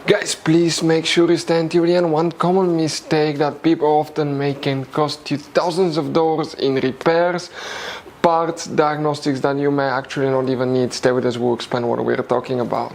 Guys, please make sure you stand till the end. One common mistake that people often make can cost you thousands of dollars in repairs, parts, diagnostics that you may actually not even need. Stay with us, we'll explain what we're talking about.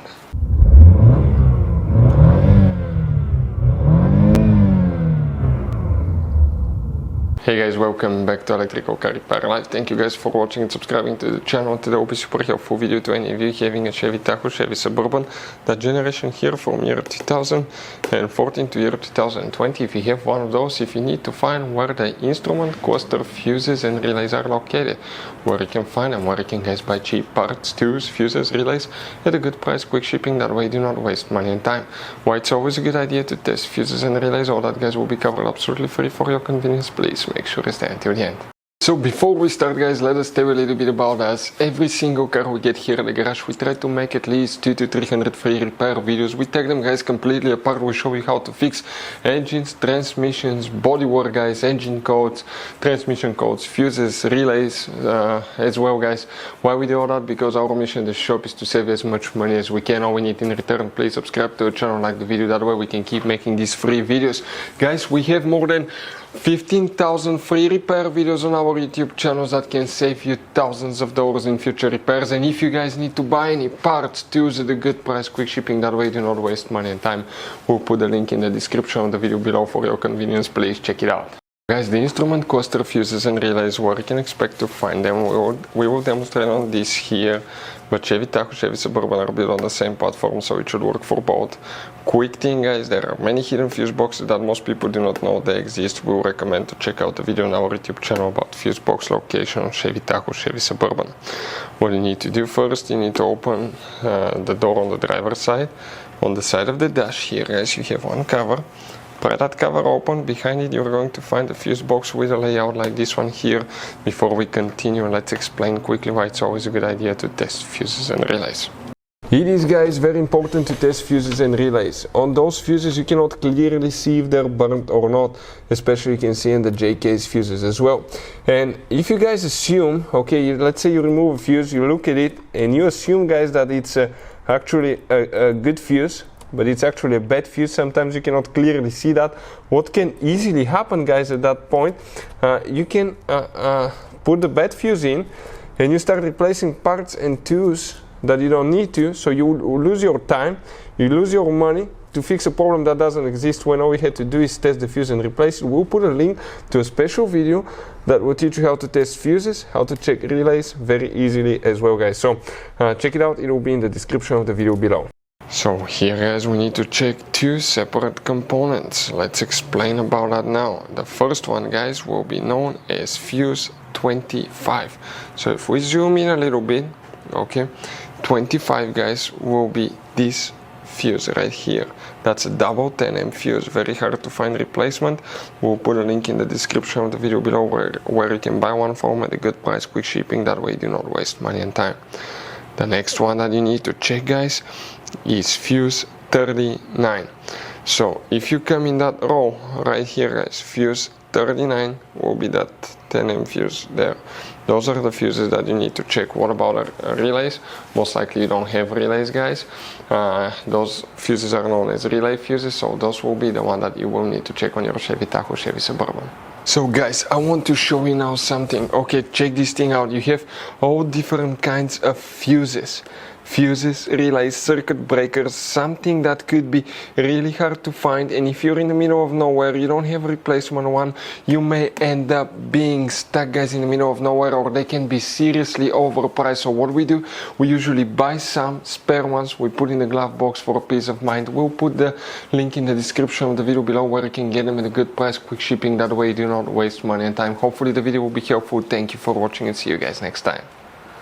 Hey guys, welcome back to Electrical Car Repair Live. Thank you guys for watching and subscribing to the channel. Today will be super helpful video to any of you having a Chevy Tahoe, Chevy Suburban, that generation here from year 2014 to year 2020. If you have one of those, if you need to find where the instrument, cluster, fuses and relays are located, where you can find them, where you can guys buy cheap parts, tools, fuses, relays at a good price, quick shipping, that way you do not waste money and time. Why it's always a good idea to test fuses and relays, all that guys will be covered absolutely free for your convenience. Please make sure to stay until the end. So before we start guys, let us tell you a little bit about us. Every single car we get here at the garage, we try to make at least 200 to 300 free repair videos. We take them guys completely apart. We show you how to fix engines, transmissions, bodywork guys, engine codes, transmission codes, fuses, relays as well guys. Why we do all that? Because our mission in the shop is to save as much money as we can. All we need in return, please subscribe to the channel, like the video, that way we can keep making these free videos. Guys, we have more than 15,000 free repair videos on our YouTube channels that can save you thousands of dollars in future repairs. And if you guys need to buy any parts, tools at a good price, quick shipping, that way do not waste money and time, we'll put the link in the description of the video below for your convenience. Please check it out. Guys, the instrument, cluster, fuses and relays, where you can expect to find them, we will demonstrate on this here. But Chevy Tahoe, Chevy Suburban are built on the same platform, so it should work for both. Quick thing guys, there are many hidden fuse boxes that most people do not know they exist. We will recommend to check out the video on our YouTube channel about fuse box location on Chevy Tahoe, Chevy Suburban. What you need to do first, you need to open the door on the driver's side. On the side of the dash here guys, you have one cover. Pry that cover open. Behind it you're going to find a fuse box with a layout like this one here. Before we continue, let's explain quickly why it's always a good idea to test fuses and relays. It is guys very important to test fuses and relays. On those fuses you cannot clearly see if they're burnt or not, especially you can see in the J-case fuses as well. And if you guys assume, okay, let's say you remove a fuse, you look at it and you assume guys that it's actually a good fuse, but it's actually a bad fuse. Sometimes you cannot clearly see that. What can easily happen guys at that point, you can put the bad fuse in and you start replacing parts and tools that you don't need to, so you lose your time, you lose your money to fix a problem that doesn't exist, when all we had to do is test the fuse and replace it. We'll put a link to a special video that will teach you how to test fuses, how to check relays very easily as well guys. So check it out, it will be in the description of the video below. So here guys, we need to check two separate components. Let's explain about that now. The first one guys will be known as fuse 25. So if we zoom in a little bit, okay, 25 guys will be this fuse right here. That's a double 10M fuse, very hard to find replacement. We'll put a link in the description of the video below where you can buy one from at a good price, quick shipping, that way you do not waste money and time. The next one that you need to check guys is fuse 39. So if you come in that row right here guys, fuse 39 will be that 10M fuse there. Those are the fuses that you need to check. What about relays? Most likely you don't have relays guys. Those fuses are known as relay fuses, so those will be the one that you will need to check on your Chevy Tahoe, Chevy Suburban. So guys, I want to show you now something. Okay, check this thing out. You have all different kinds of fuses. Fuses, relays, circuit breakers, something that could be really hard to find, and if you're in the middle of nowhere, you don't have a replacement one, you may end up being stuck guys in the middle of nowhere, or they can be seriously overpriced. So what we do, we usually buy some spare ones, we put in the glove box for a peace of mind. We'll put the link in the description of the video below where you can get them at a good price, quick shipping, that way you do not waste money and time. Hopefully the video will be helpful. Thank you for watching and see you guys next time.